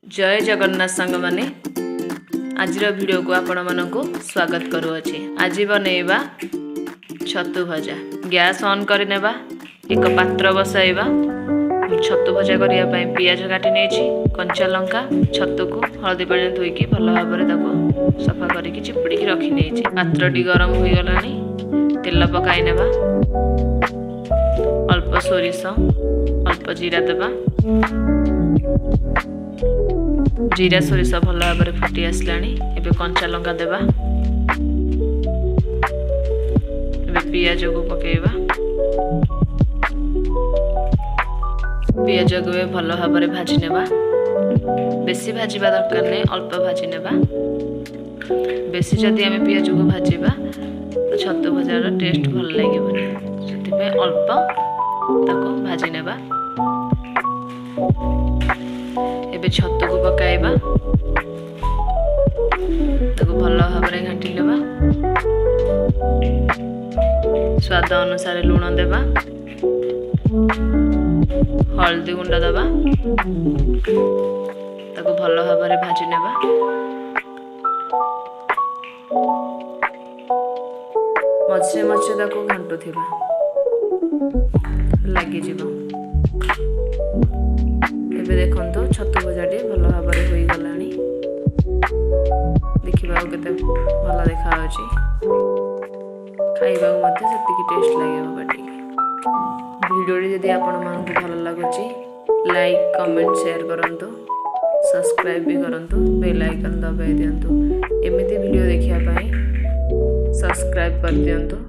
जय जगन्नाथ सांग माने आज वीडियो को आपण मानक स्वागत करुअछि। आज बनैबा छतु भजा। गैस ऑन कर नेबा, एक पात्र बसाइबा। छतु भजा करिया पई पियाज काटी नेछि, कंचा लंका, छतु को हळदी पानी धोइकी भल भाबरे ताको सफा करिकी चिपुड़ी की रखी नेछि। पात्रटी गरम होई गलानी, तेल पकाई नेबा, अल्प सोरिष, अल्प जीरा देबा। जीरा सोरिष भल भाव फुटी आसलानी। एबे कंचा लंका देबा, एबे पियाज को पकेबा। पियाज को भल भाव भाजी नेबा। बेसी भाजीबा दरकार नहीं, अल्प भाजी नेबा। बेसी जदि आमे पियाज को भाजीबा तो छतु भजार टेस्ट भल लागिबनी, सेति अल्प ताको भाजी नेबा। एबे छतु को पकाइबा, ताको भल भाव घाटी लेबा। स्वाद अनुसार लूण देबा, हल्दी गुंड देबा, ताको भल भाव भाजी नेबा। मझे मझे ताको घांटू थिबा, लगी जीवो। एबे देखंतो छतु भजाटी भल भाव होई गलानी। देखिबा केते भल देखा होची, खाइबा मध्ये सेतिकी टेस्ट लागिबो बाटी। वीडियो जदि आपण मानकु भल लागुची, लाइक कमेंट शेयर करंतु, सब्सक्राइब भी करंतु, बेल आइकन दबाई दियंतु। एमिति वीडियो देखिया पई सब्सक्राइब कर दियंतु।